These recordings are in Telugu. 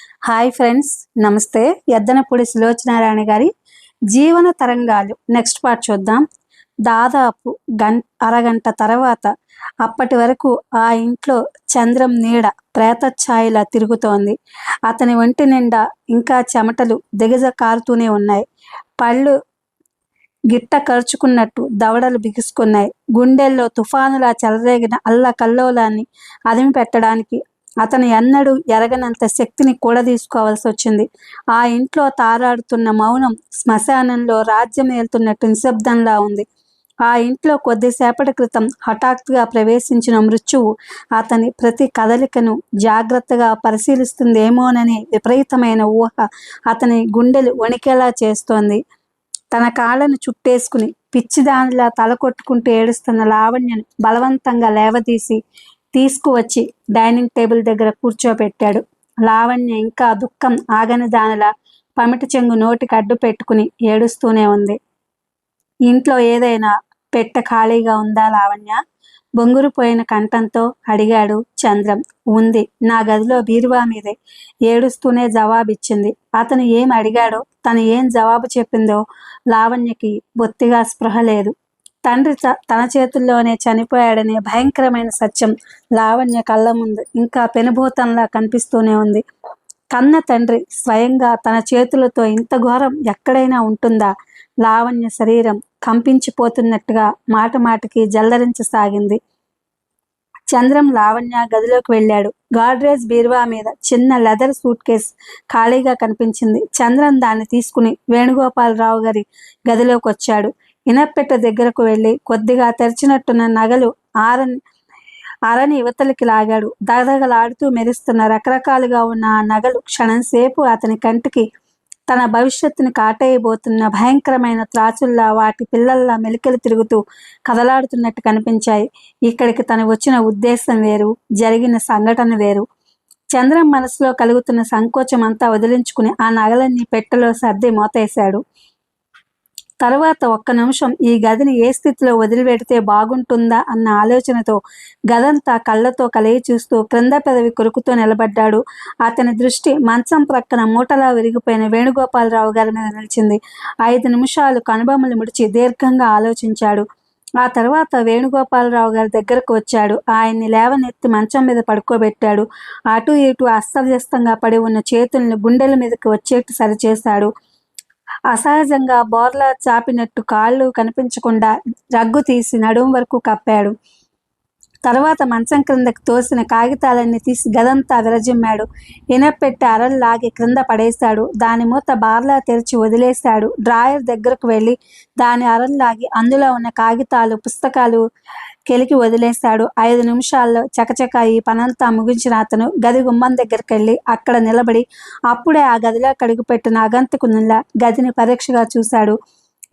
హాయ్ ఫ్రెండ్స్, నమస్తే. ఎద్దనపూడి సులోచనారాయణ గారి జీవన తరంగాలు నెక్స్ట్ పార్ట్ చూద్దాం. దాదాపు అరగంట తర్వాత అప్పటి వరకు ఆ ఇంట్లో చంద్రం నీడ ప్రేతఛాయలా తిరుగుతోంది. అతని ఒంటి నిండా ఇంకా చెమటలు దిగజ కారుతూనే ఉన్నాయి. పళ్ళు గిట్ట కరుచుకున్నట్టు దవడలు బిగుసుకున్నాయి. గుండెల్లో తుఫానులా చెలరేగిన అల్లకల్లోలాన్ని అదిమి పెట్టడానికి అతను ఎన్నడూ ఎరగనంత శక్తిని కూడా తీసుకోవాల్సి వచ్చింది. ఆ ఇంట్లో తారాడుతున్న మౌనం శ్మశానంలో రాజ్యం ఏలుతున్నట్టు నిశ్శబ్దంలా ఉంది. ఆ ఇంట్లో కొద్దిసేపటి క్రితం హఠాత్తుగా ప్రవేశించిన మృత్యువు అతని ప్రతి కదలికను జాగ్రత్తగా పరిశీలిస్తుందేమోననే విపరీతమైన ఊహ అతని గుండెలు వణికేలా చేస్తోంది. తన కాళ్ళను చుట్టేసుకుని పిచ్చిదానిలా తల కొట్టుకుంటూ ఏడుస్తున్న లావణ్యను బలవంతంగా లేవదీసి తీసుకువచ్చి డైనింగ్ టేబుల్ దగ్గర కూర్చోబెట్టాడు. లావణ్య ఇంకా దుఃఖం ఆగని దానిలా పమిటి చెంగు నోటికి అడ్డు పెట్టుకుని ఏడుస్తూనే ఉంది. ఇంట్లో ఏదైనా పెట్టె ఖాళీగా ఉందా లావణ్య? బొంగురుపోయిన కంఠంతో అడిగాడు చంద్రం. ఉంది, నా గదిలో బీరువా మీదే, ఏడుస్తూనే జవాబిచ్చింది. అతను ఏం అడిగాడో, తను ఏం జవాబు చెప్పిందో లావణ్యకి బొత్తిగా స్పృహ లేదు. తండ్రి తన చేతుల్లోనే చనిపోయాడనే భయంకరమైన సత్యం లావణ్య కళ్ళ ముందు ఇంకా పెనుభూతంలా కనిపిస్తూనే ఉంది. కన్న తండ్రి స్వయంగా తన చేతులతో ఇంత ఘోరం ఎక్కడైనా ఉంటుందా? లావణ్య శరీరం కంపించిపోతున్నట్టుగా మాటికి జల్లరించసాగింది. చంద్రం లావణ్య గదిలోకి వెళ్ళాడు. గాడ్రేజ్ బీరువా మీద చిన్న లెదర్ సూట్ కేస్ ఖాళీగా కనిపించింది. చంద్రం దాన్ని తీసుకుని వేణుగోపాలరావు గారి గదిలోకి వచ్చాడు. ఇనప్పెట్ట దగ్గరకు వెళ్ళి కొద్దిగా తెరిచినట్టున్న నగలు అరని యువతలకి లాగాడు. దగదగలాడుతూ మెరుస్తున్న రకరకాలుగా ఉన్న ఆ నగలు క్షణంసేపు అతని కంటికి తన భవిష్యత్తుని కాటేయబోతున్న భయంకరమైన త్రాచుల్లా వాటి పిల్లల్లా మెలికలు తిరుగుతూ కదలాడుతున్నట్టు కనిపించాయి. ఇక్కడికి తను వచ్చిన ఉద్దేశం వేరు, జరిగిన సంఘటన వేరు. చంద్రం మనసులో కలుగుతున్న సంకోచం అంతా వదిలించుకుని ఆ నగలన్నీ పెట్టెలో సర్ది మోతేశాడు. తర్వాత ఒక్క నిమిషం ఈ గదిని ఏ స్థితిలో వదిలిపెడితే బాగుంటుందా అన్న ఆలోచనతో గదంతా కళ్ళతో కలయి చూస్తూ క్రింద పెదవి కొరుకుతూ నిలబడ్డాడు. అతని దృష్టి మంచం ప్రక్కన మూటలా విరిగిపోయిన వేణుగోపాలరావు గారి మీద నిలిచింది. 5 నిమిషాలు కనుబొమ్మలు ముడిచి దీర్ఘంగా ఆలోచించాడు. ఆ తర్వాత వేణుగోపాలరావు గారి దగ్గరకు వచ్చాడు. ఆయన్ని లేవనెత్తి మంచం మీద పడుకోబెట్టాడు. అటు ఇటు అస్తవ్యస్తంగా పడి ఉన్న చేతుల్ని గుండెల మీదకి వచ్చేట్టు సరిచేశాడు. అసహజంగా బోర్లా చాపినట్టు కాళ్ళు కనిపించకుండా రగ్గు తీసి నడుం వరకు కప్పాడు. తర్వాత మంచం క్రిందకి తోసిన కాగితాలన్నీ తీసి గదంతా విరజిమ్మాడు. ఇనపెట్టి అరల్లాగి క్రింద పడేశాడు. దాని మూత బార్లా తెరిచి వదిలేశాడు. డ్రాయర్ దగ్గరకు వెళ్ళి దాని అరల్లాగి అందులో ఉన్న కాగితాలు, పుస్తకాలు కెలికి వదిలేశాడు. 5 నిమిషాల్లో చకచక ఈ పనంతా ముగించిన అతను గది గుమ్మం దగ్గరికి వెళ్ళి అక్కడ నిలబడి అప్పుడే ఆ గదిలో కడుగుపెట్టిన అగంతకునిలా గదిని పరీక్షగా చూశాడు.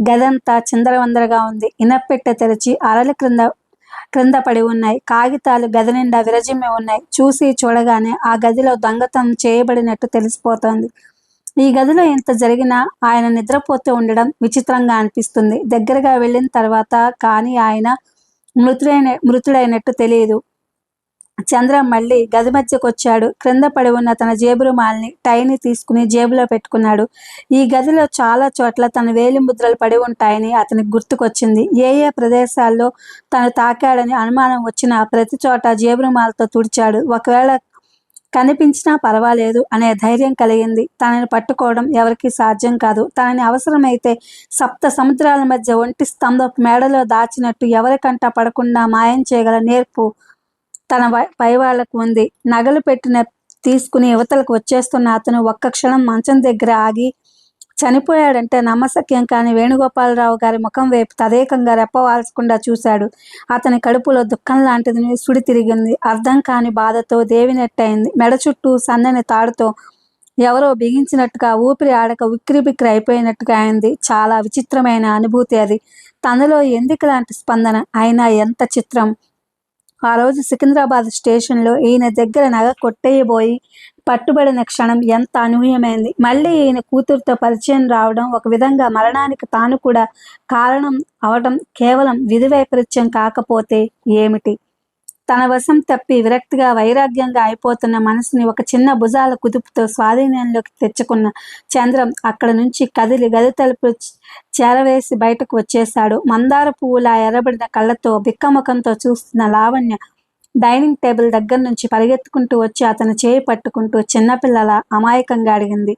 గదంతా చిందరవందరగా ఉంది. ఇనప్పెట్టె తెరిచి అరల క్రింద పడి ఉన్నాయి. కాగితాలు గది నిండా విరజిమ్మి ఉన్నాయి. చూసి చూడగానే ఆ గదిలో దొంగతనం చేయబడినట్టు తెలిసిపోతోంది. ఈ గదిలో ఇంత జరిగినా ఆయన నిద్రపోతూ ఉండడం విచిత్రంగా అనిపిస్తుంది. దగ్గరగా వెళ్ళిన తర్వాత కానీ ఆయన మృతుడైనట్టు తెలియదు. చంద్రం మళ్ళీ గది మధ్యకు వచ్చాడు. క్రింద పడి ఉన్న తన జేబు రుమాల్ని, టైని తీసుకుని జేబులో పెట్టుకున్నాడు. ఈ గదిలో చాలా చోట్ల తన వేలి ముద్రలు పడి ఉంటాయని అతనికి గుర్తుకొచ్చింది. ఏ ప్రదేశాల్లో తను తాకాడని అనుమానం వచ్చినా ప్రతి చోట జేబు రుమాలతో తుడిచాడు. ఒకవేళ కనిపించినా పర్వాలేదు అనే ధైర్యం కలిగింది. తనని పట్టుకోవడం ఎవరికీ సాధ్యం కాదు. తనని అవసరమైతే 7 సముద్రాల మధ్య ఒంటి స్తంభపు మేడలో దాచినట్టు ఎవరికంటా పడకుండా మాయం చేయగల నేర్పు తన పైవాళ్లకు ఉంది. నగలు పెట్టిన తీసుకుని యువతలకు వచ్చేస్తున్న అతను ఒక్క క్షణం మంచం దగ్గర ఆగి చనిపోయాడంటే నమ్మశక్యం కాని వేణుగోపాలరావు గారి ముఖం వైపు తదేకంగా రెప్పవాల్చకుండా చూశాడు. అతని కడుపులో దుఃఖం లాంటిది సుడి తిరిగింది. అర్థం కాని బాధతో దేవినట్టయింది. మెడ చుట్టూ సన్నని తాడుతో ఎవరో బిగించినట్టుగా ఊపిరి ఆడక ఉక్కిరిబిక్కిరి అయిపోయినట్టుగా అయింది. చాలా విచిత్రమైన అనుభూతి అది. తనలో ఎందుకు లాంటి స్పందన అయినా ఎంత చిత్రం! ఆ రోజు సికింద్రాబాద్ స్టేషన్లో ఈయన దగ్గర నగ కొట్టేయబోయి పట్టుబడిన క్షణం ఎంత అనూహ్యమైంది. మళ్ళీ ఈయన కూతురుతో పరిచయం రావడం, ఒక విధంగా మరణానికి తాను కూడా కారణం అవడం కేవలం విధి వైపరీత్యం కాకపోతే ఏమిటి? తన వశం తప్పి విరక్తిగా వైరాగ్యంగా అయిపోతున్న మనసుని ఒక చిన్న భుజాల కుదుపుతో స్వాధీనంలోకి తెచ్చుకున్న చంద్రం అక్కడ నుంచి కదిలి గది తలుపు చేరవేసి బయటకు వచ్చేశాడు. మందార పువ్వులా ఎర్రబడిన కళ్ళతో బిక్కముఖంతో చూస్తున్న లావణ్య డైనింగ్ టేబుల్ దగ్గర నుంచి పరిగెత్తుకుంటూ వచ్చి అతని చేయి పట్టుకుంటూ చిన్నపిల్లల అమాయకంగా అడిగింది.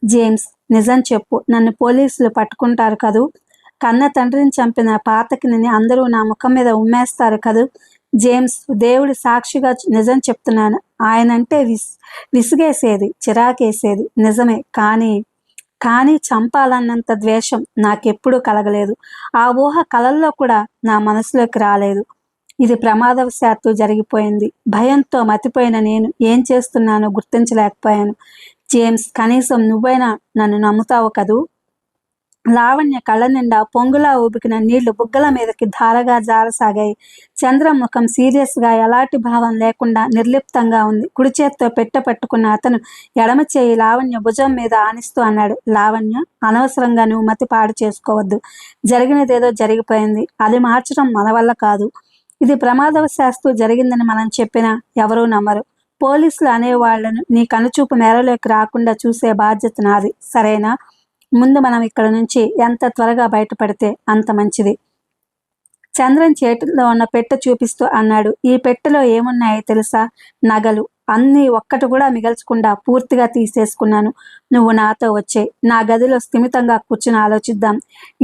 జేమ్స్, నిజం చెప్పు, నన్ను పోలీసులు పట్టుకుంటారు కదూ? కన్న తండ్రిని చంపిన పాతకిని అందరూ నా ముఖం మీద ఉమ్మేస్తారు కదూ? జేమ్స్, దేవుడి సాక్షిగా నిజం చెప్తున్నాను. ఆయనంటే విసిగేసేది, చిరాకేసేది నిజమే. కానీ చంపాలన్నంత ద్వేషం నాకెప్పుడూ కలగలేదు. ఆ ఊహ కలల్లో కూడా నా మనసులోకి రాలేదు. ఇది ప్రమాదవశాత్తు జరిగిపోయింది. భయంతో మతిపోయిన నేను ఏం చేస్తున్నానో గుర్తించలేకపోయాను. జేమ్స్, కనీసం నువ్వైనా నన్ను నమ్ముతావు కదూ? లావణ్య కళ్ళ నిండా పొంగులా ఊబికిన నీళ్లు బుగ్గల మీదకి ధారగా జారసాగాయి. చంద్రం ముఖం సీరియస్గా ఎలాంటి భావం లేకుండా నిర్లిప్తంగా ఉంది. కుడి చేత్తో పెట్టె పట్టుకున్న అతను ఎడమ చేయి లావణ్య భుజం మీద ఆనిస్తూ అన్నాడు. లావణ్య, అనవసరంగా నువ్వు మతి పాడు చేసుకోవద్దు. జరిగినదేదో జరిగిపోయింది. అది మార్చడం మన వల్ల కాదు. ఇది ప్రమాదవశాత్తు జరిగిందని మనం చెప్పినా ఎవరూ నమ్మరు. పోలీసులు అనేవాళ్లను నీ కనుచూపు మేరలోకి రాకుండా చూసే బాధ్యత నాది, సరేనా? ముందు మనం ఇక్కడ నుంచి ఎంత త్వరగా బయటపడితే అంత మంచిది. చంద్రన్ చేతిలో ఉన్న పెట్టె చూపిస్తూ అన్నాడు. ఈ పెట్టెలో ఏమున్నాయో తెలుసా? నగలు. అన్నీ ఒక్కటి కూడా మిగల్చకుండా పూర్తిగా తీసేసుకున్నాను. నువ్వు నాతో వచ్చే నా గదిలో స్థిమితంగా కూర్చుని ఆలోచిద్దాం.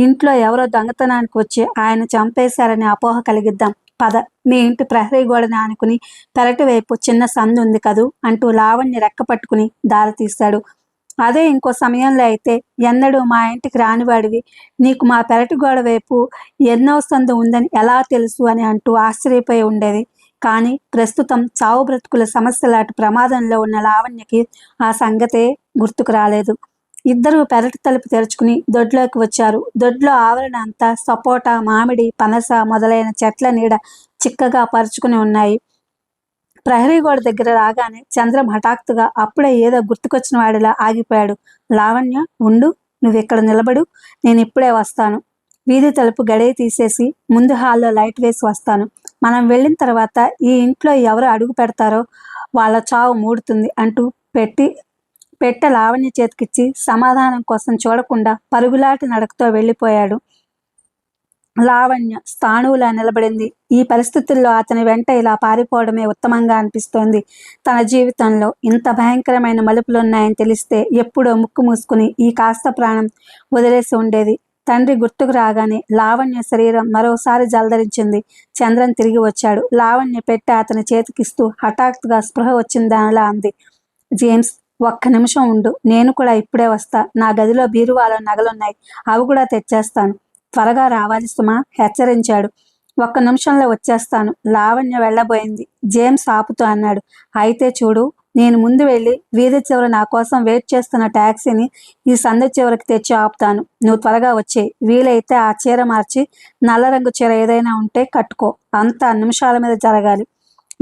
ఇంట్లో ఎవరో దొంగతనానికి వచ్చి ఆయన చంపేశారనే అపోహ కలిగిద్దాం. పద, మీ ఇంటి ప్రహరీ గోడని ఆనుకుని పెరటి వైపు చిన్న సందు ఉంది కదూ అంటూ లావణ్య రెక్క పట్టుకుని దారి తీశాడు. అదే ఇంకో సమయంలో అయితే, ఎన్నడూ మా ఇంటికి రానివాడివి, నీకు మా పెరటి గోడ వైపు ఎన్నో సందు ఉందని ఎలా తెలుసు అని అంటూ ఆశ్చర్యపోయి ఉండేది. కానీ ప్రస్తుతం చావు బ్రతుకుల సమస్యలాంటి ప్రమాదంలో ఉన్న లావణ్యకి ఆ సంగతే గుర్తుకు రాలేదు. ఇద్దరూ పెరటి తలుపు తెరుచుకుని దొడ్లోకి వచ్చారు. దొడ్లో ఆవరణ అంతా సపోటా, మామిడి, పనస మొదలైన చెట్ల నీడ చిక్కగా పరుచుకుని ఉన్నాయి. ప్రహరీ గోడ దగ్గర రాగానే చంద్రం హఠాత్తుగా అప్పుడే ఏదో గుర్తుకొచ్చిన వాడిలా ఆగిపోయాడు. లావణ్య, ఉండు, నువ్వెక్కడ నిలబడు, నేను ఇప్పుడే వస్తాను. వీధి తలుపు గడియ తీసేసి ముందు హాల్లో లైట్ వేసి వస్తాను. మనం వెళ్ళిన తర్వాత ఈ ఇంట్లో ఎవరు అడుగు పెడతారో వాళ్ళ చావు మూడుతుంది అంటూ పెట్టె లావణ్య చేతికిచ్చి సమాధానం కోసం చూడకుండా పరుగులాటి నడకతో వెళ్ళిపోయాడు. లావణ్య స్థాణువులా నిలబడింది. ఈ పరిస్థితుల్లో అతని వెంట ఇలా పారిపోవడమే ఉత్తమంగా అనిపిస్తోంది. తన జీవితంలో ఇంత భయంకరమైన మలుపులున్నాయని తెలిస్తే ఎప్పుడో ముక్కు మూసుకుని ఈ కాస్త ప్రాణం వదిలేసి ఉండేది. తండ్రి గుర్తుకు రాగానే లావణ్య శరీరం మరోసారి జలధరించింది. చంద్రన్ తిరిగి వచ్చాడు. లావణ్య పెట్టె అతని చేతికిస్తూ హఠాత్తుగా స్పృహ వచ్చిందనలా అంది. జేమ్స్, ఒక్క నిమిషం ఉండు, నేను కూడా ఇప్పుడే వస్తా. నా గదిలో బీరువాలో నగలున్నాయి, అవి కూడా తెచ్చేస్తాను. త్వరగా రావాలి సుమా, హెచ్చరించాడు. ఒక్క నిమిషంలో వచ్చేస్తాను. లావణ్య వెళ్ళబోయింది. జేమ్స్ ఆపుతూ అన్నాడు. అయితే చూడు, నేను ముందు వెళ్ళి వీధి చివర నా కోసం వెయిట్ చేస్తున్న ట్యాక్సీని ఈ సందు చివరికి తెచ్చి ఆపుతాను. నువ్వు త్వరగా వచ్చే, వీలైతే ఆ చీర మార్చి నల్ల రంగు చీర ఏదైనా ఉంటే కట్టుకో. అంతా నిమిషాల మీద జరగాలి.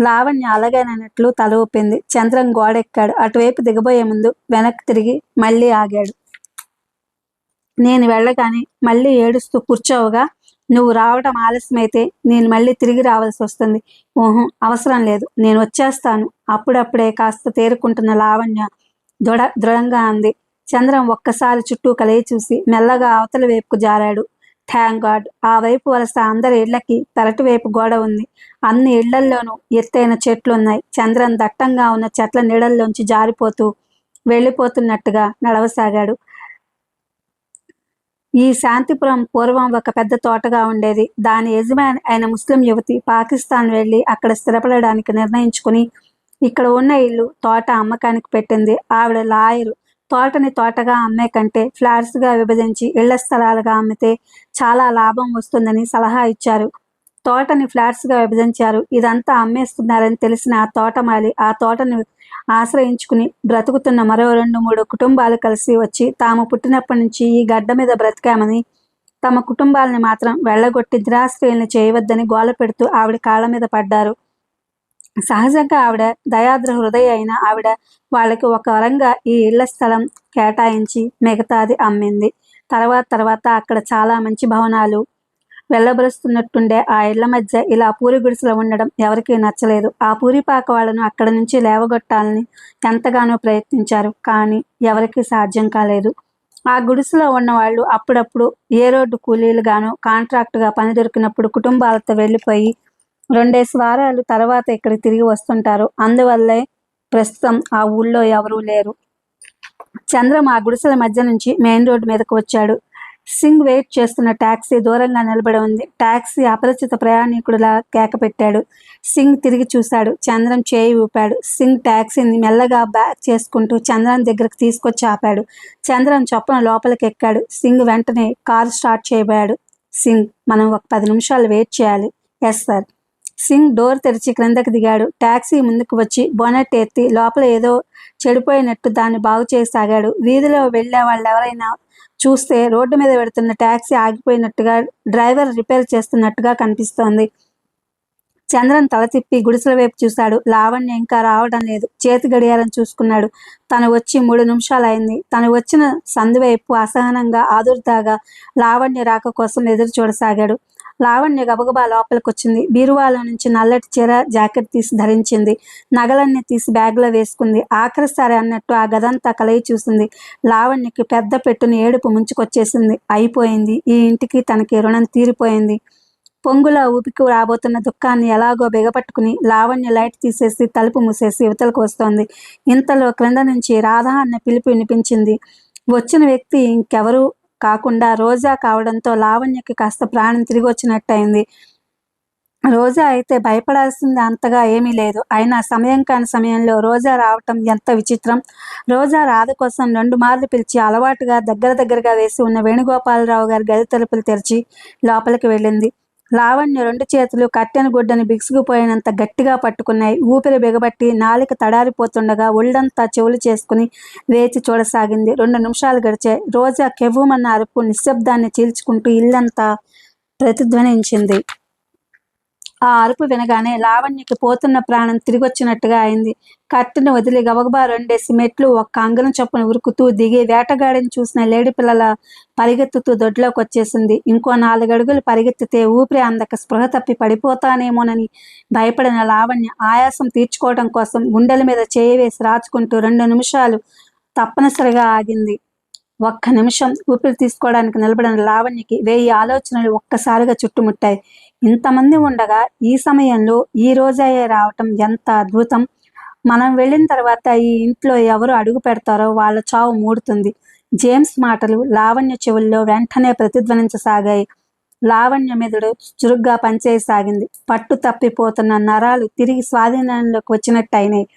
లావణ్య అలాగేనన్నట్లు తల ఊపింది. చంద్రం గోడెక్కాడు. అటువైపు దిగబోయే ముందు వెనక్కి తిరిగి మళ్ళీ ఆగాడు. నేను వెళ్ళగానే మళ్ళీ ఏడుస్తూ కూర్చోవుగా. నువ్వు రావడం ఆలస్యమైతే నేను మళ్ళీ తిరిగి రావాల్సి వస్తుంది. ఓహో, అవసరం లేదు, నేను వచ్చేస్తాను. అప్పుడప్పుడే కాస్త తేరుకుంటున్న లావణ్య దృఢంగా అంది. చంద్రం ఒక్కసారి చుట్టూ కలిగి చూసి మెల్లగా అవతల వైపుకు జారాడు. థ్యాంక్ గాడ్, ఆ వైపు వలస అందరి ఇళ్లకి పెరటి వైపు గోడ ఉంది. అన్ని ఇళ్లల్లోనూ ఎత్తైన చెట్లున్నాయి. చంద్రం దట్టంగా ఉన్న చెట్ల నీడల్లోంచి జారిపోతూ వెళ్ళిపోతున్నట్టుగా నడవసాగాడు. ఈ శాంతిపురం పూర్వం ఒక పెద్ద తోటగా ఉండేది. దాని యజమాని అయిన ముస్లిం యువతి పాకిస్తాన్ వెళ్ళి అక్కడ స్థిరపడడానికి నిర్ణయించుకుని ఇక్కడ ఉన్న ఇల్లు, తోట అమ్మకానికి పెట్టింది. ఆవిడ లాయరు. తోటని తోటగా అమ్మే కంటే ఫ్లాట్స్గా విభజించి ఇళ్ల స్థలాలుగా అమ్మితే చాలా లాభం వస్తుందని సలహా ఇచ్చారు. తోటని ఫ్లాట్స్గా విభజించారు. ఇదంతా అమ్మేస్తున్నారని తెలిసిన ఆ తోటమాలి ఆ తోటని ఆశ్రయించుకుని బ్రతుకుతున్న మరో 2-3 కుటుంబాలు కలిసి వచ్చి తాము పుట్టినప్పటి నుంచి ఈ గడ్డ మీద బ్రతికామని, తమ కుటుంబాలని మాత్రం వెళ్ళగొట్టి నిరాశ్రయుల్ని చేయవద్దని గోల పెడుతూ ఆవిడ కాళ్ళ మీద పడ్డారు. సహజంగా ఆవిడ దయాద్ర హృదయ అయిన ఆవిడ వాళ్ళకి ఒక వరంగా ఈ ఇళ్ల స్థలం కేటాయించి మిగతాది అమ్మింది. తర్వాత అక్కడ చాలా మంచి భవనాలు, వెళ్ళబరుస్తున్నట్టుండే ఆ ఇళ్ల మధ్య ఇలా పూరి గుడిసెలో ఉండడం ఎవరికీ నచ్చలేదు. ఆ పూరిపాక వాళ్ళను అక్కడి నుంచి లేవగొట్టాలని ఎంతగానో ప్రయత్నించారు. కానీ ఎవరికీ సాధ్యం కాలేదు. ఆ గుడిసెలో ఉన్నవాళ్ళు అప్పుడప్పుడు ఏ రోడ్డు కూలీలుగానో, కాంట్రాక్టుగా పని దొరికినప్పుడు కుటుంబాలతో వెళ్ళిపోయి 2 వారాలు తర్వాత ఇక్కడికి తిరిగి వస్తుంటారు. అందువల్లే ప్రస్తుతం ఆ ఊళ్ళో ఎవరూ లేరు. చంద్రం ఆ గుడిసెల మధ్య నుంచి మెయిన్ రోడ్డు మీదకు వచ్చాడు. సింగ్ వెయిట్ చేస్తున్న టాక్సీ దూరంగా నిలబడి ఉంది. టాక్సీ అపరిచిత ప్రయాణికుడిలా కేక పెట్టాడు. సింగ్ తిరిగి చూశాడు. చంద్రం చేయి ఊపాడు. సింగ్ టాక్సీని మెల్లగా బ్యాక్ చేసుకుంటూ చంద్రం దగ్గరకు తీసుకొచ్చి ఆపాడు. చంద్రం చొప్పున లోపలికి ఎక్కాడు. సింగ్ వెంటనే కారు స్టార్ట్ చేయబోయాడు. సింగ్, మనం ఒక 10 నిమిషాలు వెయిట్ చేయాలి. Yes sir. సింగ్ డోర్ తెరిచి క్రిందకి దిగాడు. టాక్సీ ముందుకు వచ్చి బోనెట్ ఎత్తి లోపల ఏదో చెడిపోయినట్టు దాన్ని బాగు చేయసాగాడు. వీధిలో వెళ్లే వాళ్ళెవరైనా చూస్తే రోడ్డు మీద పెడుతున్న టాక్సీ ఆగిపోయినట్టుగా, డ్రైవర్ రిపేర్ చేస్తున్నట్టుగా కనిపిస్తోంది. చంద్రన్ తల తిప్పి గుడిసెల వైపు చూశాడు. లావణ్య ఇంకా రావడం లేదు. చేతి గడియారం చూసుకున్నాడు. తను వచ్చి 3 నిమిషాలైంది. తను వచ్చిన సందువైపు అసహనంగా, ఆదుర్దాగా లావణ్య రాక కోసం ఎదురు చూడసాగాడు. లావణ్య గబగబా లోపలికొచ్చింది. బీరువాలో నుంచి నల్లటి చీర, జాకెట్ తీసి ధరించింది. నగలన్నీ తీసి బ్యాగ్లో వేసుకుంది. ఆఖరిసారి అన్నట్టు ఆ గదంతా కలయి చూసింది. లావణ్యకి పెద్ద పెట్టుని ఏడుపు ముంచుకొచ్చేసింది. అయిపోయింది. ఈ ఇంటికి తనకి రుణం తీరిపోయింది. పొంగులా ఊపికి రాబోతున్న దుఃఖాన్ని ఎలాగో బిగపట్టుకుని లావణ్య లైట్ తీసేసి తలుపు మూసేసి యువతలకు వస్తోంది. ఇంతలో క్రింద నుంచి రాధా అన్న పిలుపు వినిపించింది. వచ్చిన వ్యక్తి ఇంకెవరూ కాకుండా రోజా కావడంతో లావణ్యకి కాస్త ప్రాణం తిరిగి వచ్చినట్టయింది. రోజా అయితే భయపడాల్సింది అంతగా ఏమీ లేదు. అయినా సమయం కాని సమయంలో రోజా రావటం ఎంత విచిత్రం. రోజా రాధ కోసం 2 మార్లు పిలిచి అలవాటుగా దగ్గరగా వేసి ఉన్న వేణుగోపాలరావు గారి గది తలుపులు తెరిచి లోపలికి వెళ్ళింది. లావణ్య 2 చేతులు కట్టెన గుడ్డని బిగుసుకుపోయినంత గట్టిగా పట్టుకున్నాయి. ఊపిరి బిగబట్టి నాలిక తడారిపోతుండగా ఒళ్ళంతా చెవులు చేసుకుని వేచి చూడసాగింది. 2 నిమిషాలు గడిచాయి. రోజా కెవ్వుమన్న అరుపు నిశ్శబ్దాన్ని చీల్చుకుంటూ ఇల్లంతా ప్రతిధ్వనించింది. ఆ అరుపు వినగానే లావణ్యకి పోతున్న ప్రాణం తిరిగొచ్చినట్టుగా అయింది. కట్టెను వదిలి గబగబా 2 మెట్లు ఒక్క అంగనం చొప్పున ఉరుకుతూ దిగి వేటగాడిని చూసిన లేడి పిల్లల పరిగెత్తుతూ దొడ్లోకి వచ్చేసింది. ఇంకో 4 అడుగులు పరిగెత్తితే ఊపిరి అందక స్పృహ తప్పి పడిపోతానేమోనని భయపడిన లావణ్య ఆయాసం తీర్చుకోవడం కోసం గుండెల మీద చేయి వేసి రాచుకుంటూ 2 నిమిషాలు తప్పనిసరిగా ఆగింది. ఒక్క నిమిషం ఊపిరి తీసుకోవడానికి నిలబడిన లావణ్యకి 1000 ఆలోచనలు ఒక్కసారిగా చుట్టుముట్టాయి. ఇంతమంది ఉండగా ఈ సమయంలో ఈ రోజాయే రావటం ఎంత అద్భుతం. మనం వెళ్ళిన తర్వాత ఈ ఇంట్లో ఎవరు అడుగు పెడతారో వాళ్ళ చావు మూడుతుంది. జేమ్స్ మాటలు లావణ్య చెవుల్లో వెంటనే ప్రతిధ్వనించసాగాయి. లావణ్య మెదడు చురుగ్గా పనిచేయసాగింది. పట్టు తప్పిపోతున్న నరాలు తిరిగి స్వాధీనంలోకి వచ్చినట్టయినాయి.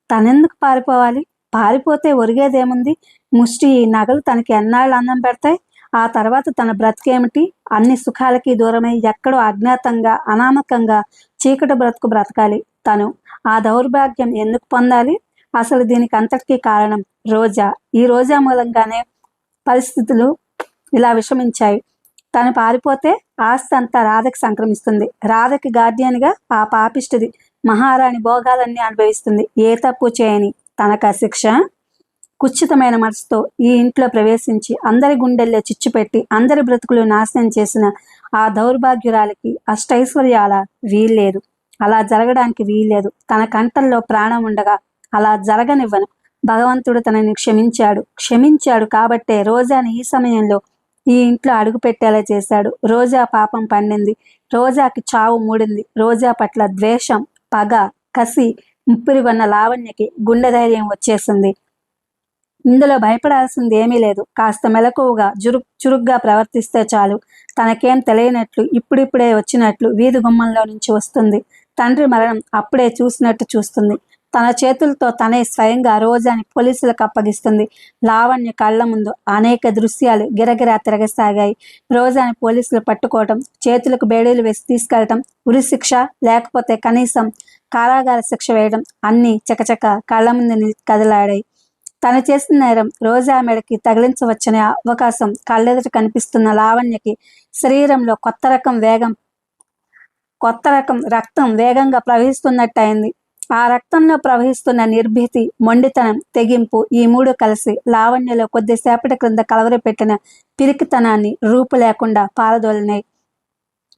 తనెందుకు పారిపోవాలి? పారిపోతే ఒరిగేదేముంది? ముష్టి ఈ నగలు తనకి ఎన్నాళ్ళు అన్నం పెడతాయి? ఆ తర్వాత తన బ్రతికేమిటి? అన్ని సుఖాలకి దూరమై ఎక్కడో అజ్ఞాతంగా, అనామకంగా చీకటి బ్రతుకు బ్రతకాలి. తను ఆ దౌర్భాగ్యం ఎందుకు పొందాలి? అసలు దీనికి అంతటికీ కారణం రోజా. ఈ రోజా మూలంగానే పరిస్థితులు ఇలా విషమించాయి. తను పారిపోతే ఆస్తి అంతా రాధకి సంక్రమిస్తుంది. రాధకి గార్డియన్గా ఆ పాపిష్టిది మహారాణి భోగాలన్నీ అనుభవిస్తుంది. ఏ తప్పు చేయని తనక శిక్ష. కుచ్చితమైన మనసుతో ఈ ఇంట్లో ప్రవేశించి అందరి గుండెల్లో చిచ్చుపెట్టి అందరి బ్రతుకులు నాశనం చేసిన ఆ దౌర్భాగ్యురాలికి అష్టైశ్వర్యాల వీల్లేదు. అలా జరగడానికి వీల్లేదు. తన కంఠంలో ప్రాణం ఉండగా అలా జరగనివ్వను. భగవంతుడు తనని క్షమించాడు కాబట్టే రోజాని ఈ సమయంలో ఈ ఇంట్లో అడుగు పెట్టేలా చేశాడు. రోజా పాపం పండింది. రోజాకి చావు మూడింది. రోజా పట్ల ద్వేషం, పగ, కసి ముప్పిరిగొన్న లావణ్యకి గుండె ధైర్యం వచ్చేసింది. ఇందులో భయపడాల్సింది ఏమీ లేదు. కాస్త మెలకువగా చురుగ్గా ప్రవర్తిస్తే చాలు. తనకేం తెలియనట్లు ఇప్పుడిప్పుడే వచ్చినట్లు వీధి గుమ్మంలో నుంచి వస్తుంది. తండ్రి మరణం అప్పుడే చూసినట్టు చూస్తుంది. తన చేతులతో తనే స్వయంగా రోజాని పోలీసులకు అప్పగిస్తుంది. లావణ్య కళ్ళ ముందు అనేక దృశ్యాలు గిరగిరా తిరగసాగాయి. రోజాని పోలీసులు పట్టుకోవటం, చేతులకు బేడీలు వేసి తీసుకెళ్లటం, ఉరి శిక్ష లేకపోతే కనీసం కారాగార శిక్ష వేయడం అన్నీ చకచక కళ్ళ ముందు కదలాడాయి. తను చేసిన నేరం రోజా మెడకి తగిలించవచ్చనే అవకాశం కళ్ళెదుట కనిపిస్తున్న లావణ్యకి శరీరంలో కొత్త రకం రక్తం వేగంగా ప్రవహిస్తున్నట్టయింది. ఆ రక్తంలో ప్రవహిస్తున్న నిర్భీతి, మొండితనం, తెగింపు ఈ 3 కలిసి లావణ్యలో కొద్దిసేపటి క్రింద కలవరపెట్టిన పిరికితనాన్ని రూపు లేకుండా పారదోలినాయి.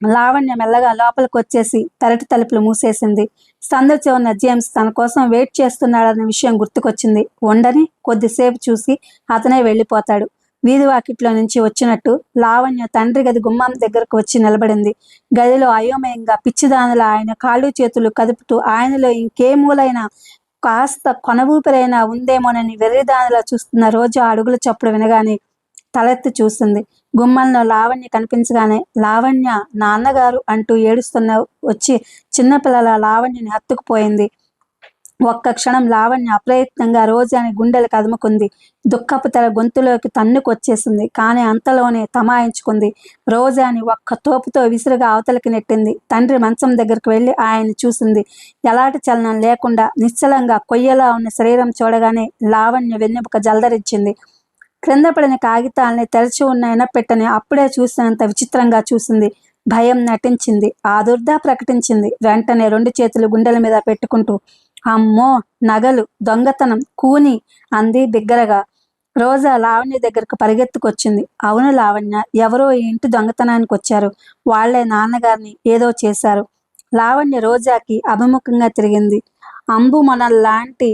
లావణ్య మెల్లగా లోపలికి వచ్చేసి పెరటి తలుపులు మూసేసింది. సందర్చి ఉన్న జేమ్స్ తన కోసం వెయిట్ చేస్తున్నాడన్న విషయం గుర్తుకొచ్చింది. ఉండని కొద్దిసేపు చూసి అతనే వెళ్ళిపోతాడు. వీధి వాకిట్లో నుంచి వచ్చినట్టు లావణ్య తండ్రి గది గుమ్మం దగ్గరకు వచ్చి నిలబడింది. గదిలో అయోమయంగా పిచ్చిదానిలా ఆయన కాళ్ళు చేతులు కదుపుతూ ఆయనలో ఇంకే మూలైనా కాస్త కొనవూపిరైనా ఉందేమోనని వెర్రిదానిలా చూస్తున్న రోజు అడుగుల చప్పుడు వినగానే తలెత్తి చూసింది. గుమ్మంలో లావణ్య కనిపించగానే లావణ్య, నాన్నగారు అంటూ ఏడుస్తున్న వచ్చి చిన్నపిల్లల లావణ్యని హత్తుకుపోయింది. ఒక్క క్షణం లావణ్య అప్రయత్నంగా రోజాని గుండెలు కదుముకుంది. దుఃఖపు తెర గొంతులోకి తన్నుకొచ్చేసింది. కానీ అంతలోనే తమాయించుకుంది. రోజాని ఒక్క తోపుతో విసురుగా అవతలికి నెట్టింది. తండ్రి మంచం దగ్గరికి వెళ్ళి ఆయన్ని చూసింది. ఎలాంటి చలనం లేకుండా నిశ్చలంగా కొయ్యలా ఉన్న శరీరం చూడగానే లావణ్య వెన్నెముక జలదరించింది. క్రింద పడిన కాగితాలని తెరచి ఉన్న ఎనపెట్టని అప్పుడే చూసినంత విచిత్రంగా చూసింది. భయం నటించింది. ఆదుర్దా ప్రకటించింది. వెంటనే 2 చేతులు గుండెల మీద పెట్టుకుంటూ, అమ్మో, నగలు, దొంగతనం, కూని అంది బిగ్గరగా. రోజా లావణ్య దగ్గరకు పరిగెత్తుకొచ్చింది. అవును లావణ్య, ఎవరో ఈ ఇంటి దొంగతనానికి వచ్చారు. వాళ్లే నాన్నగారిని ఏదో చేశారు. లావణ్య రోజాకి అభిముఖంగా తిరిగింది. అంబు మొనల్లాంటి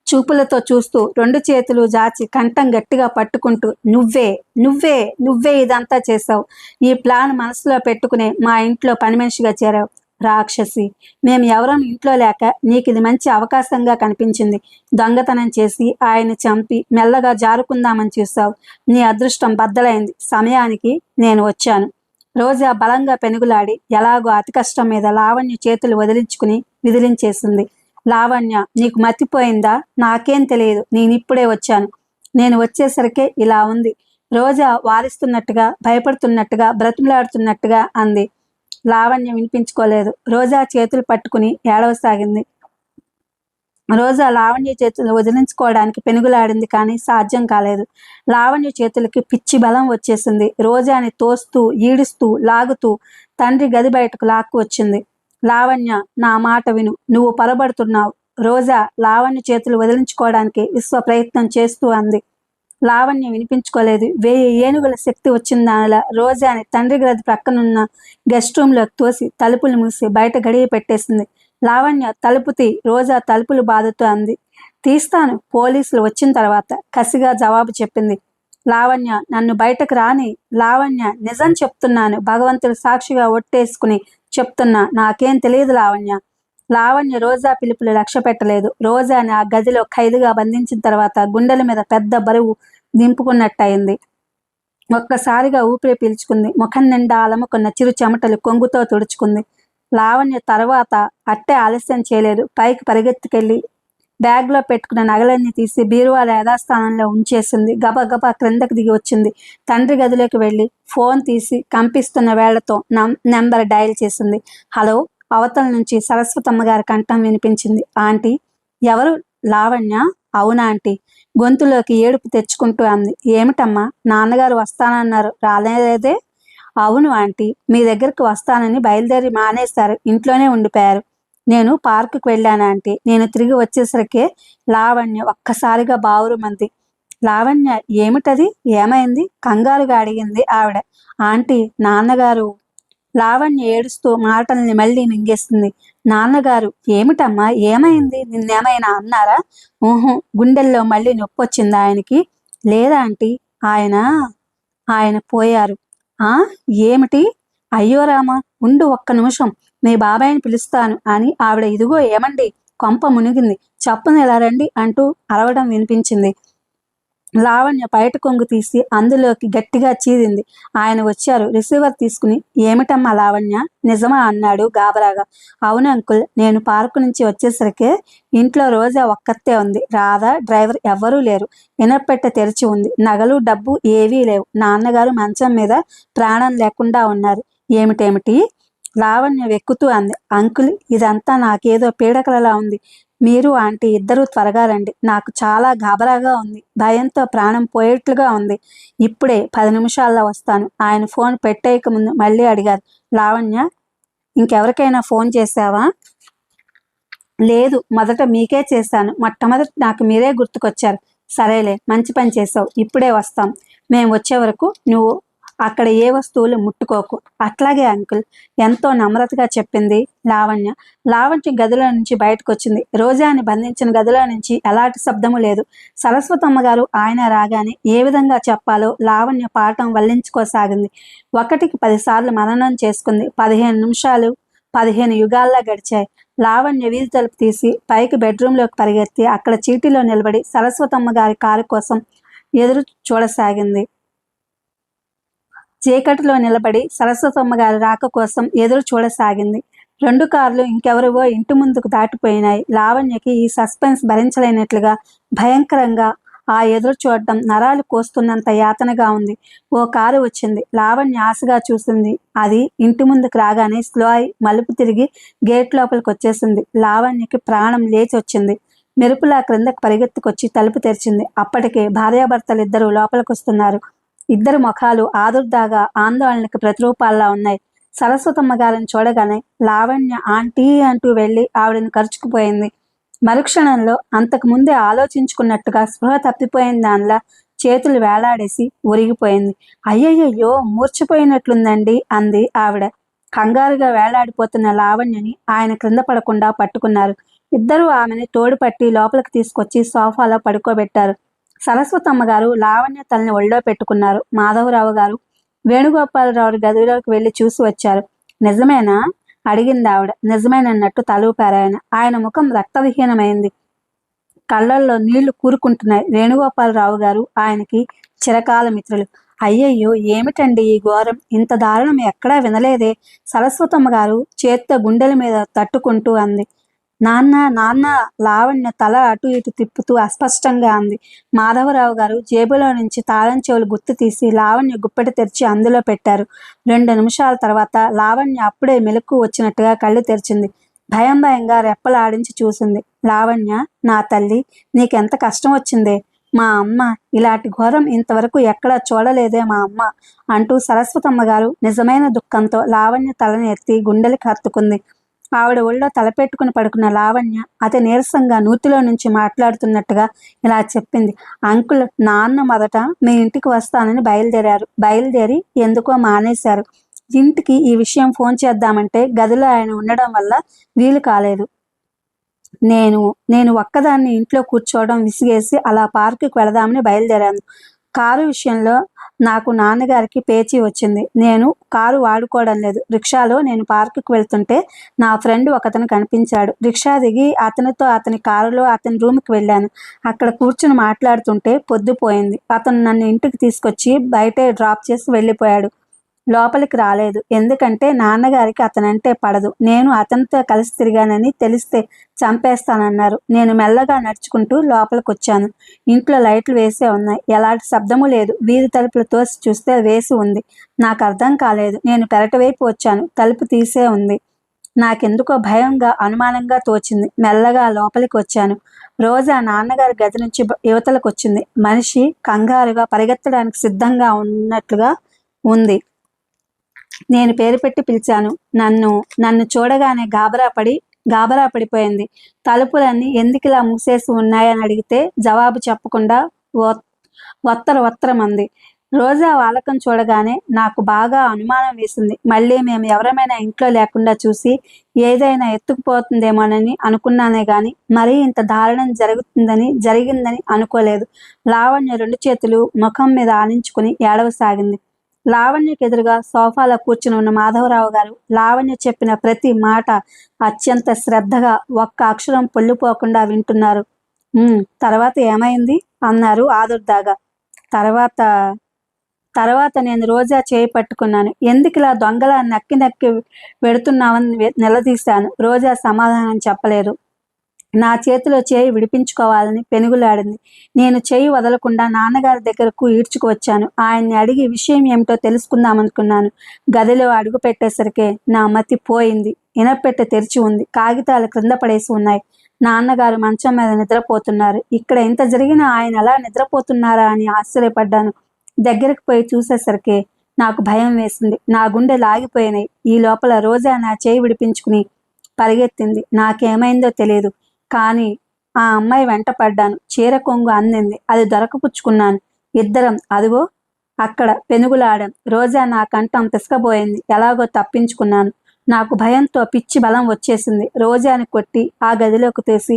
చూపులతో చూస్తూ 2 చేతులు జాచి కంఠం గట్టిగా పట్టుకుంటూ, నువ్వే నువ్వే నువ్వే ఇదంతా చేశావు. ఈ ప్లాన్ మనసులో పెట్టుకునే మా ఇంట్లో పని మనిషిగా చేరావు. రాక్షసి, మేము ఎవరం ఇంట్లో లేక నీకు ఇది మంచి అవకాశంగా కనిపించింది. దొంగతనం చేసి ఆయన చంపి మెల్లగా జారుకుందామని చూసావు. నీ అదృష్టం బద్దలైంది. సమయానికి నేను వచ్చాను. రోజా బలంగా పెనుగులాడి ఎలాగో అతి కష్టం మీద లావణ్య చేతులు వదిలించుకుని విదిలించేసింది. లావణ్య, నీకు మతిపోయిందా? నాకేం తెలియదు. నేనిప్పుడే వచ్చాను. నేను వచ్చేసరికే ఇలా ఉంది. రోజా వారిస్తున్నట్టుగా, భయపడుతున్నట్టుగా, బ్రతిమలాడుతున్నట్టుగా అంది. లావణ్య వినిపించుకోలేదు. రోజా చేతులు పట్టుకుని ఏడవసాగింది. రోజా లావణ్య చేతులు వదిలించుకోవడానికి పెనుగులాడింది, కానీ సాధ్యం కాలేదు. లావణ్య చేతులకి పిచ్చి బలం వచ్చేసింది. రోజాని తోస్తూ, ఈడుస్తూ, లాగుతూ తండ్రి గది బయటకు లాక్కు వచ్చింది. లావణ్య, నా మాట విను. నువ్వు పొరబడుతున్నావు. రోజా లావణ్య చేతులు వదిలించుకోవడానికి విశ్వ ప్రయత్నం చేస్తూ అంది. లావణ్య వినిపించుకోలేదు. 1000 ఏనుగుల శక్తి వచ్చిందానిలా రోజాని తండ్రి గది ప్రక్కనున్న గెస్ట్ రూమ్లోకి తోసి తలుపులు మూసి బయట గడియ పెట్టేసింది. లావణ్య తలుపు తీ. రోజా తలుపులు బాదుతూ అంది. తీస్తాను, పోలీసులు వచ్చిన తర్వాత, కసిగా జవాబు చెప్పింది. లావణ్య, నన్ను బయటకు రాని. లావణ్య, నిజం చెప్తున్నాను. భగవంతుడు సాక్షిగా ఒట్టేసుకుని చెప్తున్నా, నాకేం తెలియదు లావణ్య. లావణ్య రోజా పిలుపులు లక్ష్య పెట్టలేదు. రోజాని ఆ గదిలో ఖైదుగా బంధించిన తర్వాత గుండెల మీద పెద్ద బరువు దింపుకున్నట్టయింది. ఒక్కసారిగా ఊపిరి పీల్చుకుంది. ముఖం నిండా అలముకున్న చిరు చెమటలు కొంగుతో తుడుచుకుంది. లావణ్య తర్వాత అట్టే ఆలస్యం చేయలేదు. పైకి పరిగెత్తుకెళ్ళి బ్యాగ్లో పెట్టుకున్న నగలన్నీ తీసి బీరువాల యథాస్థానంలో ఉంచేసింది. గబగబా క్రిందకి దిగి వచ్చింది. తండ్రి గదిలోకి వెళ్ళి ఫోన్ తీసి కంపిస్తున్న వేళ్లతో నెంబర్ డయల్ చేసింది. హలో. అవతల నుంచి సరస్వతమ్మ గారి కంఠం వినిపించింది. ఆంటీ. ఎవరు? లావణ్య. అవునా ఆంటీ. గొంతులోకి ఏడుపు తెచ్చుకుంటూ అంది. ఏమిటమ్మా? నాన్నగారు వస్తానన్నారు, రాలేదే? అవును ఆంటీ, మీ దగ్గరకు వస్తానని బయలుదేరి మానేశారు. ఇంట్లోనే ఉండిపోయారు. నేను పార్కుకు వెళ్ళాను ఆంటీ. నేను తిరిగి వచ్చేసరికి లావణ్య ఒక్కసారిగా బావురుమంది. లావణ్య, ఏమిటది? ఏమైంది? కంగారుగా అడిగింది ఆవిడ. ఆంటీ, నాన్నగారు. లావణ్య ఏడుస్తూ మాటల్ని మళ్ళీ మింగేస్తుంది. నాన్నగారు. ఏమిటమ్మా, ఏమైంది? నిన్నేమైనా అన్నారా? ఊహు. గుండెల్లో మళ్ళీ నొప్పి వచ్చింది ఆయనకి. లేదా ఆంటీ, ఆయన పోయారు. ఆ, ఏమిటి? అయ్యో రామా, ఉండు ఒక్క నిమిషం, మీ బాబాయిని పిలుస్తాను అని ఆవిడ ఇదిగో ఏమండి, కొంప మునిగింది, చప్పున ఇలా రండి అంటూ అరవడం వినిపించింది. లావణ్య బయట కొంగు తీసి అందులోకి గట్టిగా చీరింది. ఆయన వచ్చారు. రిసీవర్ తీసుకుని, ఏమిటమ్మా లావణ్య, నిజమా అన్నాడు గాబరాగా. అవును అంకుల్, నేను పార్కు నుంచి వచ్చేసరికి ఇంట్లో రోజా ఒక్కతే ఉంది. రాధా, డ్రైవర్ ఎవ్వరూ లేరు. ఇనప్పెట్టె తెరిచి ఉంది. నగలు, డబ్బు ఏవీ లేవు. నాన్నగారు మంచం మీద ప్రాణం లేకుండా ఉన్నారు. ఏమిటేమిటి? లావణ్య వెక్కుతూ అంది. అంకుల్, ఇదంతా నాకేదో పీడకలలా ఉంది. మీరు ఆంటీ ఇద్దరూ త్వరగా రండి. నాకు చాలా గాబరాగా ఉంది. భయంతో ప్రాణం పోయేట్లుగా ఉంది. ఇప్పుడే 10 నిమిషాల్లో వస్తాను. ఆయన ఫోన్ పెట్టేయక ముందు మళ్ళీ అడిగారు. లావణ్య, ఇంకెవరికైనా ఫోన్ చేశావా? లేదు, మొదట మీకే చేశాను. మొట్టమొదటి నాకు మీరే గుర్తుకొచ్చారు. సరేలే, మంచి పని చేసావు. ఇప్పుడే వస్తాం. మేము వచ్చే వరకు నువ్వు అక్కడ ఏ వస్తువులు ముట్టుకోకు. అట్లాగే అంకుల్, ఎంతో నమ్రతగా చెప్పింది లావణ్య. లావణ్య గదిలో నుంచి బయటకు వచ్చింది. రోజాని బంధించిన గదిలో నుంచి ఎలాంటి శబ్దము లేదు. సరస్వతమ్మ గారు ఆయన రాగానే ఏ విధంగా చెప్పాలో లావణ్య పాఠం వల్లించుకోసాగింది. 1కి 10 సార్లు మననం చేసుకుంది. 15 నిమిషాలు 15 యుగాల్లా గడిచాయి. లావణ్య వీధి తలుపు తీసి పైకి బెడ్రూంలోకి పరిగెత్తి అక్కడ చీటీలో నిలబడి సరస్వతమ్మ గారి కారు కోసం ఎదురు చూడసాగింది. చీకటిలో నిలబడి సరస్వతమ్మ గారి రాక కోసం ఎదురు చూడసాగింది. 2 కార్లు ఇంకెవరివో ఇంటి ముందుకు దాటిపోయినాయి. లావణ్యకి ఈ సస్పెన్స్ భరించలేనట్లుగా భయంకరంగా ఆ ఎదురు చూడటం నరాలు కోస్తున్నంత యాతనగా ఉంది. ఓ కారు వచ్చింది. లావణ్య ఆశగా చూసింది. అది ఇంటి ముందుకు రాగానే స్లో అయి మలుపు తిరిగి గేట్ లోపలికి వచ్చేసింది. లావణ్యకి ప్రాణం లేచి వచ్చింది. మెరుపులా క్రిందకు పరిగెత్తుకొచ్చి తలుపు తెరిచింది. అప్పటికే భార్యాభర్తలిద్దరూ లోపలికి వస్తున్నారు. ఇద్దరు ముఖాలు ఆదుర్దాగా ఆందోళనకి ప్రతిరూపాల్లా ఉన్నాయి. సరస్వతమ్మ గారిని చూడగానే లావణ్య ఆంటీ అంటూ వెళ్ళి ఆవిడని కరుచుకుపోయింది. మరుక్షణంలో అంతకు ముందే ఆలోచించుకున్నట్టుగా స్పృహ తప్పిపోయిన దానిలా చేతులు వేలాడేసి ఒరిగిపోయింది. అయ్యయ్యో, మూర్చిపోయినట్లుందండి అంది ఆవిడ. కంగారుగా వేలాడిపోతున్న లావణ్యని ఆయన క్రింద పడకుండా పట్టుకున్నారు. ఇద్దరూ ఆమెని తోడుపట్టి లోపలికి తీసుకొచ్చి సోఫాలో పడుకోబెట్టారు. సరస్వతమ్మ గారు లావణ్య తలని ఒళ్ళో పెట్టుకున్నారు. మాధవరావు గారు వేణుగోపాలరావు గదిలోకి వెళ్ళి చూసి వచ్చారు. నిజమేనా అడిగింది ఆవిడ. నిజమేనన్నట్టు తలూపారాయన. ఆయన ముఖం రక్తవిహీనమైంది. కళ్ళల్లో నీళ్లు కూరుకుంటున్నాయి. వేణుగోపాలరావు గారు ఆయనకి చిరకాల మిత్రులు. అయ్యయ్యో, ఏమిటండి ఈ ఘోరం? ఇంత దారుణం ఎక్కడా వినలేదే. సరస్వతమ్మ గారు చేత్తో గుండెల మీద తట్టుకుంటూ అంది. నాన్న నాన్న లావణ్య తల అటు ఇటు తిప్పుతూ అస్పష్టంగా అంది. మాధవరావు గారు జేబులో నుంచి తాళం చెవులు గుర్తు తీసి లావణ్య గుప్పెట తెరిచి అందులో పెట్టారు. 2 నిమిషాల తర్వాత లావణ్య అప్పుడే మెలకు వచ్చినట్టుగా కళ్ళు తెరిచింది. భయం భయంగా రెప్పలు ఆడించి చూసింది. లావణ్య, నా తల్లి, నీకెంత కష్టం వచ్చిందే. మా అమ్మ ఇలాంటి ఘోరం ఇంతవరకు ఎక్కడా చూడలేదే మా అమ్మ అంటూ సరస్వతమ్మ గారు నిజమైన దుఃఖంతో లావణ్య తలని ఎత్తి గుండెలకి హత్తుకుంది. ఆవిడ ఒళ్ళో తలపెట్టుకుని పడుకున్న లావణ్య అతి నీరసంగా నూతిలో నుంచి మాట్లాడుతున్నట్టుగా ఇలా చెప్పింది. అంకుల్, నాన్న మొదట మీ ఇంటికి వస్తానని బయలుదేరి ఎందుకో మానేశారు. ఇంటికి ఈ విషయం ఫోన్ చేద్దామంటే గదిలో ఆయన ఉండడం వల్ల వీలు కాలేదు. నేను ఒక్కదాన్ని ఇంట్లో కూర్చోవడం విసిగేసి అలా పార్కుకి వెళదామని బయలుదేరాను. కారు విషయంలో నాకు నాన్నగారికి పేచీ వచ్చింది. నేను కారు వాడుకోవడం లేదు. రిక్షాలో నేను పార్కుకి వెళ్తుంటే నా ఫ్రెండ్ ఒకతను కనిపించాడు. రిక్షా దిగి అతనితో అతని కారులో అతని రూమ్కి వెళ్ళాను. అక్కడ కూర్చుని మాట్లాడుతుంటే పొద్దుపోయింది. అతను నన్ను ఇంటికి తీసుకొచ్చి బయటే డ్రాప్ చేసి వెళ్ళిపోయాడు. లోపలికి రాలేదు. ఎందుకంటే నాన్నగారికి అతనంటే పడదు. నేను అతనితో కలిసి తిరిగానని తెలిస్తే చంపేస్తానన్నారు. నేను మెల్లగా నడుచుకుంటూ లోపలికి వచ్చాను. ఇంట్లో లైట్లు వేసే ఉన్నాయి. ఎలాంటి శబ్దము లేదు. వీధి తలుపులు తోసి చూస్తే వేసి ఉంది. నాకు అర్థం కాలేదు. నేను పెరటి వైపు వచ్చాను. తలుపు తీసే ఉంది. నాకెందుకో భయంగా అనుమానంగా తోచింది. మెల్లగా లోపలికి వచ్చాను. రోజా నాన్నగారి గది నుంచి యువతలకు వచ్చింది. మనిషి కంగారుగా పరిగెత్తడానికి సిద్ధంగా ఉన్నట్లుగా ఉంది. నేను పేరు పెట్టి పిలిచాను. నన్ను చూడగానే గాబరా పడిపోయింది. తలుపులన్నీ ఎందుకిలా మూసేసి ఉన్నాయని అడిగితే జవాబు చెప్పకుండా వత్తరమంది. రోజా వాలకం చూడగానే నాకు బాగా అనుమానం వేసింది. మళ్ళీ మేము ఎవరమైనా ఇంట్లో లేకుండా చూసి ఏదైనా ఎత్తుకుపోతుందేమోనని అనుకున్నానే గాని మరీ ఇంత దారుణం జరిగిందని అనుకోలేదు. లావణ్య 2 చేతులు ముఖం మీద ఆనించుకుని ఏడవసాగింది. లావణ్యకు ఎదురుగా సోఫాలో కూర్చుని ఉన్న మాధవరావు గారు లావణ్య చెప్పిన ప్రతి మాట అత్యంత శ్రద్ధగా ఒక్క అక్షరం పొల్లిపోకుండా వింటున్నారు. తర్వాత ఏమైంది అన్నారు ఆదుర్దాగా. తర్వాత నేను రోజా చేయి పట్టుకున్నాను. ఎందుకిలా దొంగలా నక్కి వెడుతున్నావని నిలదీశాను. రోజా సమాధానం చెప్పలేదు. నా చేతిలో చేయి విడిపించుకోవాలని పెనుగులాడింది. నేను చేయి వదలకుండా నాన్నగారి దగ్గరకు ఈడ్చుకు వచ్చాను. ఆయన్ని అడిగి విషయం ఏమిటో తెలుసుకుందామనుకున్నాను. గదిలో అడుగు పెట్టేసరికి నా మతి పోయింది. ఇనపెట్టె తెరిచి ఉంది. కాగితాలు క్రింద పడేసి ఉన్నాయి. నాన్నగారు మంచం మీద నిద్రపోతున్నారు. ఇక్కడ ఇంత జరిగినా ఆయన అలా నిద్రపోతున్నారా అని ఆశ్చర్యపడ్డాను. దగ్గరకు పోయి చూసేసరికి నాకు భయం వేసింది. నా గుండె లాగిపోయినాయి. ఈ లోపల రోజా నా చేయి విడిపించుకుని పరిగెత్తింది. నాకేమైందో తెలియదు. కానీ ఆ అమ్మాయి వెంట పడ్డాను. చీర కొంగు అందింది. అది దొరకపుచ్చుకున్నాను. ఇద్దరం అదిగో అక్కడ పెనుగులాడాం. రోజా నా కంఠం పిసకబోయింది. ఎలాగో తప్పించుకున్నాను. నాకు భయంతో పిచ్చి బలం వచ్చేసింది. రోజాని కొట్టి ఆ గదిలోకి తీసి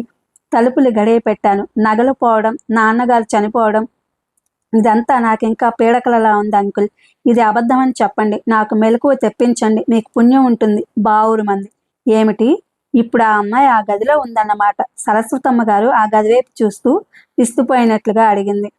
తలుపులు గడియ పెట్టాను. నగలు పోవడం, నాన్నగారు చనిపోవడం, ఇదంతా నాకింకా పీడకలలా ఉంది అంకుల్. ఇది అబద్ధమని చెప్పండి. నాకు మెలకువ తెప్పించండి. మీకు పుణ్యం ఉంటుంది. బావురుమంది. ఏమిటి? ఇప్పుడు ఆ అమ్మాయి ఆ గదిలో ఉందన్నమాట. సరస్వతమ్మ గారు ఆ గదివైపు చూస్తూ విస్తుపోయినట్లుగా అడిగింది.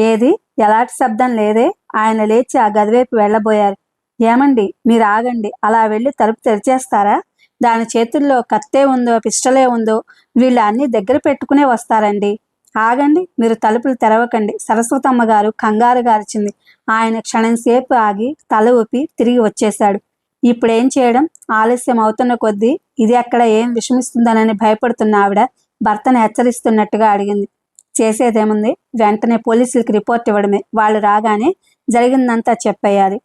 ఏది? ఎలాంటి శబ్దం లేదే. ఆయన లేచి ఆ గదివైపు వెళ్ళబోయారు. ఏమండి, మీరు ఆగండి. అలా వెళ్ళి తలుపు తెరిచేస్తారా? దాని చేతుల్లో కత్తే ఉందో పిస్టలే ఉందో వీళ్ళు అన్నీ దగ్గర పెట్టుకునే వస్తారండి. ఆగండి, మీరు తలుపులు తెరవకండి. సరస్వతమ్మ గారు కంగారుగా అరిచింది. ఆయన క్షణంసేపు ఆగి తల ఊపి తిరిగి వచ్చేశాడు. ఇప్పుడేం చేయడం? ఆలస్యం అవుతున్న కొద్దీ ఇది అక్కడ ఏం విషమిస్తుందనని భయపడుతున్న ఆవిడ భర్తను హెచ్చరిస్తున్నట్టుగా అడిగింది. చేసేదేముంది? వెంటనే పోలీసులకి రిపోర్ట్ ఇవ్వడమే. వాళ్ళు రాగానే జరిగిందంతా చెప్పేయాలి.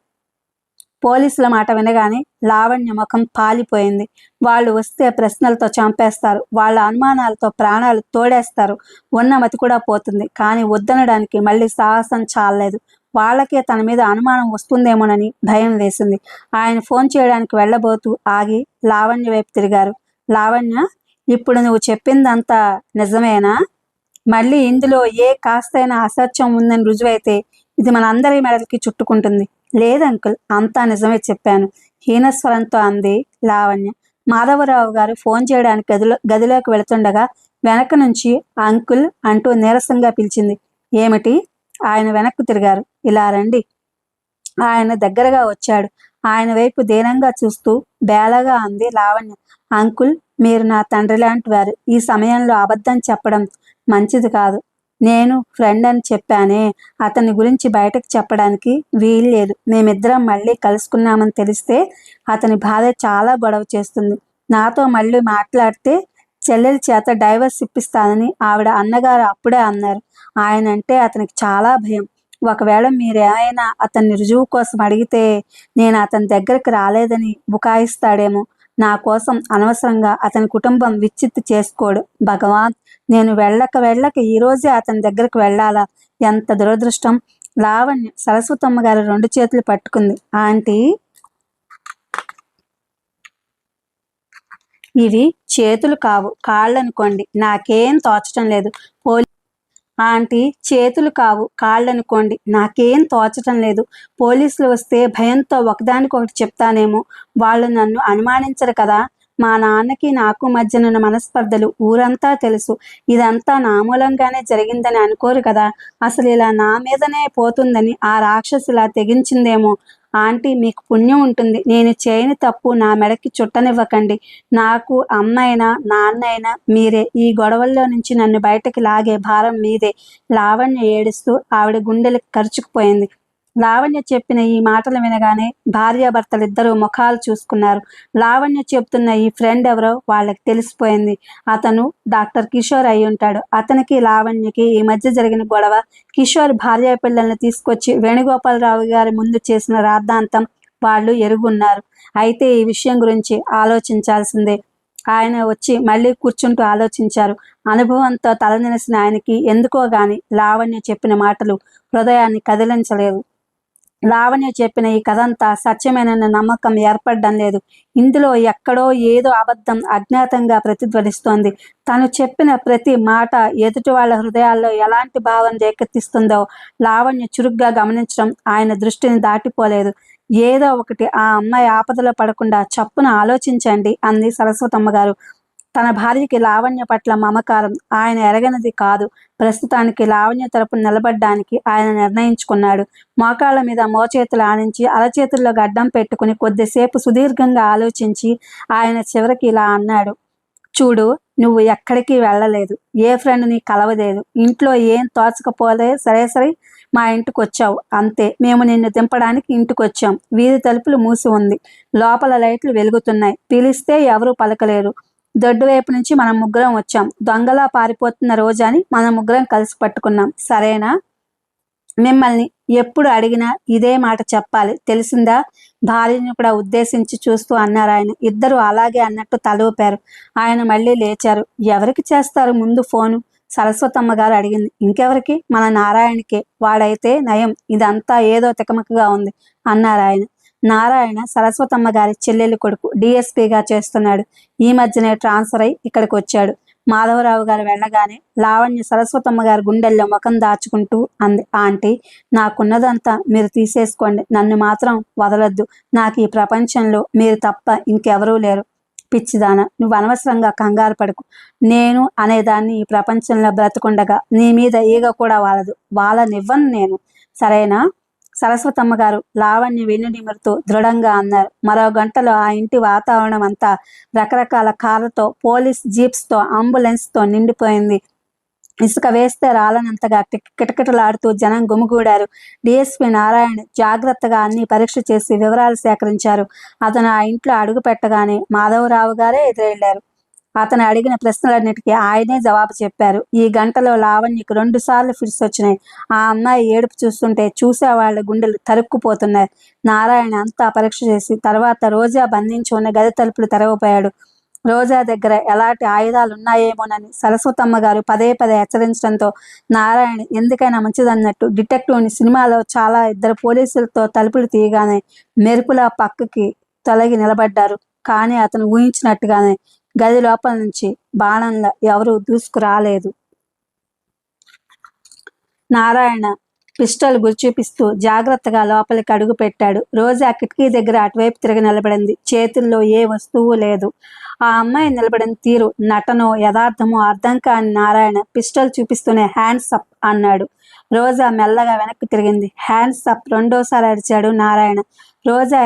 పోలీసుల మాట వినగానే లావణ్య ముఖం పాలిపోయింది. వాళ్ళు వస్తే ప్రశ్నలతో చంపేస్తారు. వాళ్ళ అనుమానాలతో ప్రాణాలు తోడేస్తారు. ఉన్న మతి కూడా పోతుంది. కానీ వద్దనడానికి మళ్ళీ సాహసం చాలలేదు. వాళ్ళకే తన మీద అనుమానం వస్తుందేమోనని భయం వేసింది. ఆయన ఫోన్ చేయడానికి వెళ్ళబోతూ ఆగి లావణ్య వైపు తిరిగారు. లావణ్య, ఇప్పుడు నువ్వు చెప్పిందంతా నిజమేనా? మళ్ళీ ఇందులో ఏ కాస్తైనా అసత్యం ఉందని రుజువైతే ఇది మనందరి మెడలకి చుట్టుకుంటుంది. లేదంకుల్, అంతా నిజమే చెప్పాను, హీనస్వరంతో అంది లావణ్య. మాధవరావు గారు ఫోన్ చేయడానికి గదిలోకి వెళుతుండగా వెనక నుంచి అంకుల్ అంటూ నీరసంగా పిలిచింది. ఏమిటి? ఆయన వెనక్కు తిరిగారు. ఇలా రండి. ఆయన దగ్గరగా వచ్చాడు. ఆయన వైపు దీనంగా చూస్తూ బేలగా అంది లావణ్య. అంకుల్, మీరు నా తండ్రి లాంటి వారు. ఈ సమయంలో అబద్ధం చెప్పడం మంచిది కాదు. నేను ఫ్రెండ్ అని చెప్పానే, అతని గురించి బయటకు చెప్పడానికి వీల్లేదు. మేమిద్దరం మళ్ళీ కలుసుకున్నామని తెలిస్తే అతని భార్య చాలా గొడవ చేస్తుంది. నాతో మళ్ళీ మాట్లాడితే చెల్లెలి చేత డైవర్స్ ఇప్పిస్తానని ఆవిడ అన్నగారు అప్పుడే అన్నారు. ఆయన అంటే అతనికి చాలా భయం. ఒకవేళ మీరేమైనా అతన్ని రుజువు కోసం అడిగితే నేను అతని దగ్గరికి రాలేదని బుకాయిస్తాడేమో. నా కోసం అనవసరంగా అతని కుటుంబం విచ్చిత్తు చేసుకోడు. భగవాన్, నేను వెళ్ళక ఈరోజే అతని దగ్గరకు వెళ్ళాలా? ఎంత దురదృష్టం! లావణ్య సరస్వతమ్మ గారు 2 చేతులు పట్టుకుంది. ఆంటీ, ఇవి చేతులు కావు, కాళ్ళనుకోండి. నాకేం తోచటం లేదు. ఆంటీ, చేతులు కావు, కాళ్ళనుకోండి. నాకేం తోచటం లేదు. పోలీసులు వస్తే భయంతో ఒకదానికొకటి చెప్తానేమో. వాళ్ళు నన్ను అనుమానించరు కదా. మా నాన్నకి నాకు మధ్యనున్న మనస్పర్ధలు ఊరంతా తెలుసు. ఇదంతా నా మూలంగానే జరిగిందని అనుకోరు కదా. అసలు ఇలా నా మీదనే పోతుందని ఆ రాక్షసి ఇలా తెగించిందేమో. ఆంటీ, మీకు పుణ్యం ఉంటుంది. నేను చేయని తప్పు నా మెడకి చుట్టనివ్వకండి. నాకు అమ్మైనా నాన్నైనా మీరే. ఈ గొడవల్లో నుంచి నన్ను బయటకి లాగే భారం మీదే. లావణ్య ఏడుస్తూ ఆవిడ గుండెలకు కరుచుకుపోయింది. లావణ్య చెప్పిన ఈ మాటలు వినగానే భార్యాభర్తలిద్దరూ ముఖాలు చూసుకున్నారు. లావణ్య చెప్తున్న ఈ ఫ్రెండ్ ఎవరో వాళ్ళకి తెలిసిపోయింది. అతను డాక్టర్ కిషోర్ అయి ఉంటాడు. అతనికి లావణ్యకి ఈ మధ్య జరిగిన గొడవ, కిషోర్ భార్య పిల్లల్ని తీసుకొచ్చి వేణుగోపాలరావు గారి ముందు చేసిన రాద్ధాంతం వాళ్ళు ఎరుగున్నారు. అయితే ఈ విషయం గురించి ఆలోచించాల్సిందే. ఆయన వచ్చి మళ్ళీ కూర్చుంటూ ఆలోచించారు. అనుభవంతో తలనిలిసిన ఆయనకి ఎందుకో గాని లావణ్య చెప్పిన మాటలు హృదయాన్ని కదిలించలేదు. లావణ్య చెప్పిన ఈ కథంతా సత్యమేనన్న నమ్మకం ఏర్పడడం లేదు. ఇందులో ఎక్కడో ఏదో అబద్ధం అజ్ఞాతంగా ప్రతిధ్వనిస్తోంది. తను చెప్పిన ప్రతి మాట ఎదుటి వాళ్ళ హృదయాల్లో ఎలాంటి భావం రేకెత్తిస్తుందో లావణ్య చురుగ్గా గమనించడం ఆయన దృష్టిని దాటిపోలేదు. ఏదో ఒకటి ఆ అమ్మాయి ఆపదలో పడకుండా చప్పున ఆలోచించండి అంది సరస్వతమ్మ గారు. తన భార్యకి లావణ్య పట్ల మమకారం ఆయన ఎరగనిది కాదు. ప్రస్తుతానికి లావణ్య తరపున నిలబడ్డానికి ఆయన నిర్ణయించుకున్నాడు. మోకాళ్ళ మీద మోచేతులు ఆనించి అరచేతుల్లో గడ్డం పెట్టుకుని కొద్దిసేపు సుదీర్ఘంగా ఆలోచించి ఆయన చివరికి ఇలా అన్నాడు. చూడు, నువ్వు ఎక్కడికి వెళ్ళలేదు. ఏ ఫ్రెండ్ని కలవలేదు. ఇంట్లో ఏం తోచకపోలే. సరే మా ఇంటికి వచ్చావు అంతే. మేము నిన్ను దింపడానికి ఇంటికి వచ్చాం. వీధి తలుపులు మూసి ఉంది. లోపల లైట్లు వెలుగుతున్నాయి. పిలిస్తే ఎవరూ పలకలేరు. దొడ్డు వైపు నుంచి మనం ముగ్గురం వచ్చాం. దొంగలా పారిపోతున్న రోజాని మనం ముగ్గురం కలిసి పట్టుకున్నాం. సరేనా? మిమ్మల్ని ఎప్పుడు అడిగినా ఇదే మాట చెప్పాలి, తెలిసిందా? భార్యని కూడా ఉద్దేశించి చూస్తూ అన్నారు ఆయన. ఇద్దరు అలాగే అన్నట్టు తల ఊపారు. ఆయన మళ్ళీ లేచారు. ఎవరికి చేస్తారు ముందు ఫోను? సరస్వతమ్మ గారు అడిగింది. ఇంకెవరికి? మన నారాయణకే. వాడైతే నయం, ఇదంతా ఏదో తికమకగా ఉంది అన్నారు ఆయన. నారాయణ సరస్వతమ్మ గారి చెల్లెలి కొడుకు, డిఎస్పీగా చేస్తున్నాడు. ఈ మధ్యనే ట్రాన్స్ఫర్ అయి ఇక్కడికి వచ్చాడు. మాధవరావు గారు వెళ్ళగానే లావణ్య సరస్వతమ్మ గారి గుండెల్లో ముఖం దాచుకుంటూ అంది. ఆంటీ, నాకున్నదంతా మీరు తీసేసుకోండి, నన్ను మాత్రం వదలొద్దు. నాకు ఈ ప్రపంచంలో మీరు తప్ప ఇంకెవరూ లేరు. పిచ్చిదాన, నువ్వు అనవసరంగా కంగారు పడకు. నేను అనేదాన్ని ఈ ప్రపంచంలో బ్రతుకుండగా నీ మీద ఈగ కూడా వాలదు, వాళ్ళనివ్వను నేను, సరేనా? సరస్వతమ్మ గారు లావణ్య వెన్నునిమురుతూ దృఢంగా అన్నారు. మరో గంటలో ఆ ఇంటి వాతావరణం అంతా రకరకాల కార్లతో, పోలీస్ జీప్స్తో, అంబులెన్స్తో నిండిపోయింది. ఇసుక వేస్తే రాలనంతగా కిటకిటలాడుతూ జనం గుమిగూడారు. డిఎస్పీ నారాయణ జాగ్రత్తగా అన్ని పరీక్ష చేసి వివరాలు సేకరించారు. అతను ఆ ఇంట్లో అడుగు పెట్టగానే మాధవరావు గారే ఎదురెళ్లారు. అతను అడిగిన ప్రశ్నలన్నిటికీ ఆయనే జవాబు చెప్పారు. ఈ గంటలో లావణ్యకు 2 సార్లు ఫిట్స్ వచ్చినాయి. ఆ అమ్మాయి ఏడుపు చూస్తుంటే చూసేవాళ్ల గుండెలు తరుక్కుపోతున్నాయి. నారాయణ అంతా పరీక్ష చేసి తర్వాత రోజా బంధించి ఉన్న గది తలుపులు తెరవపోయాడు. రోజా దగ్గర ఎలాంటి ఆయుధాలు ఉన్నాయేమోనని సరస్వతమ్మ గారు పదే పదే హెచ్చరించడంతో నారాయణ ఎందుకైనా మంచిదన్నట్టు డిటెక్టివ్ని సినిమాలో చాలా 2 పోలీసులతో తలుపులు తీయగానే మెరుపులా పక్కకి తొలగి నిలబడ్డారు. కానీ అతను ఊహించినట్టుగానే గది లోపల నుంచి బాణంలో ఎవరూ దూసుకురాలేదు. నారాయణ పిస్టల్ గురి చూపిస్తూ జాగ్రత్తగా లోపలికి అడుగు పెట్టాడు. రోజా కిటికీ దగ్గర అటువైపు తిరిగి నిలబడింది. చేతుల్లో ఏ వస్తువు లేదు. ఆ అమ్మాయి నిలబడిన తీరు, నటనో యథార్థమో అర్థం కాని నారాయణ పిస్టల్ చూపిస్తూనే హ్యాండ్స్ అప్ అన్నాడు. రోజా మెల్లగా వెనక్కి తిరిగింది. హ్యాండ్స్ అప్ రెండోసారి అరిచాడు నారాయణ. రోజా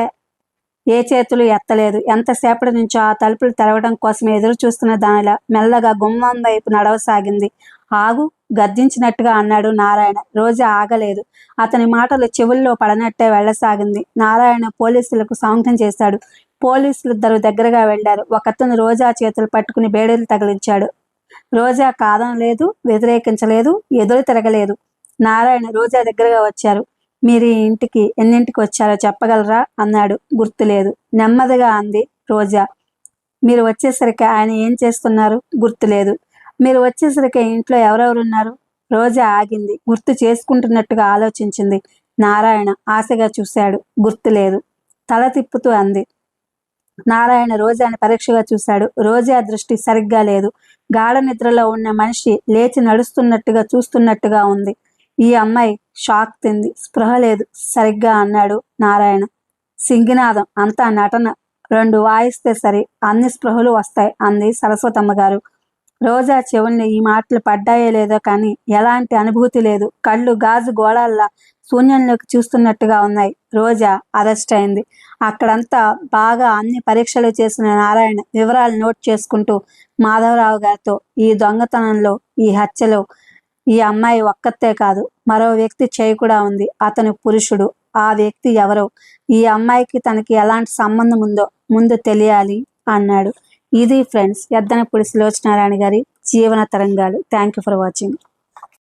ఏ చేతులు ఎత్తలేదు. ఎంతసేపటి నుంచో ఆ తలుపులు తెరవడం కోసం ఎదురు చూస్తున్న దానిలా మెల్లగా గుమ్మం వైపు నడవసాగింది. ఆగు, గద్దించినట్టుగా అన్నాడు నారాయణ. రోజా ఆగలేదు. అతని మాటలు చెవుల్లో పడనట్టే వెళ్ళసాగింది. నారాయణ పోలీసులకు సౌంజ్ఞం చేశాడు. పోలీసులిద్దరూ దగ్గరగా వెళ్లారు. ఒకతను రోజా చేతులు పట్టుకుని బేడీలు తగిలించాడు. రోజా కాదనలేదు, వ్యతిరేకించలేదు, ఎదురు తిరగలేదు. నారాయణ రోజా దగ్గరగా వచ్చారు. మీరు ఈ ఇంటికి ఎన్నింటికి వచ్చారో చెప్పగలరా అన్నాడు. గుర్తులేదు, నెమ్మదిగా అంది రోజా. మీరు వచ్చేసరికి ఆయన ఏం చేస్తున్నారు? గుర్తులేదు. మీరు వచ్చేసరికి ఇంట్లో ఎవరెవరున్నారు? రోజా ఆగింది. గుర్తు చేసుకుంటున్నట్టుగా ఆలోచించింది. నారాయణ ఆశగా చూశాడు. గుర్తులేదు. తల తిప్పుతూ అంది. నారాయణ రోజాని పరీక్షగా చూశాడు. రోజా దృష్టి సరిగ్గా లేదు. గాఢ నిద్రలో ఉన్న మనిషి లేచి నడుస్తున్నట్టుగా చూస్తున్నట్టుగా ఉంది. ఈ అమ్మాయి షాక్ తింది. స్పృహ లేదు సరిగ్గా అన్నాడు నారాయణ. సింగినాదం, అంతా నటన, 2 వాయిస్తే సరి, అన్ని స్పృహలు వస్తాయి అంది సరస్వతమ్మ గారు. రోజా చెవుల్ని ఈ మాటలు పడ్డాయో లేదో కానీ ఎలాంటి అనుభూతి లేదు. కళ్ళు గాజు గోడల్లా శూన్యంలోకి చూస్తున్నట్టుగా ఉన్నాయి. రోజా అరెస్ట్ అయింది. అక్కడంతా బాగా అన్ని పరీక్షలు చేసిన నారాయణ వివరాలు నోట్ చేసుకుంటూ మాధవరావు గారితో, ఈ దొంగతనంలో, ఈ హత్యలో ఈ అమ్మాయి ఒక్కతే కాదు, మరో వ్యక్తి చేయి కూడా ఉంది. అతను పురుషుడు. ఆ వ్యక్తి ఎవరో, ఈ అమ్మాయికి తనకి ఎలాంటి సంబంధం ఉందో ముందు తెలియాలి అన్నాడు. ఇది ఫ్రెండ్స్, ఎద్దనపూడి సులోచనారాణి గారి జీవన తరంగాలు. Thank you for watching.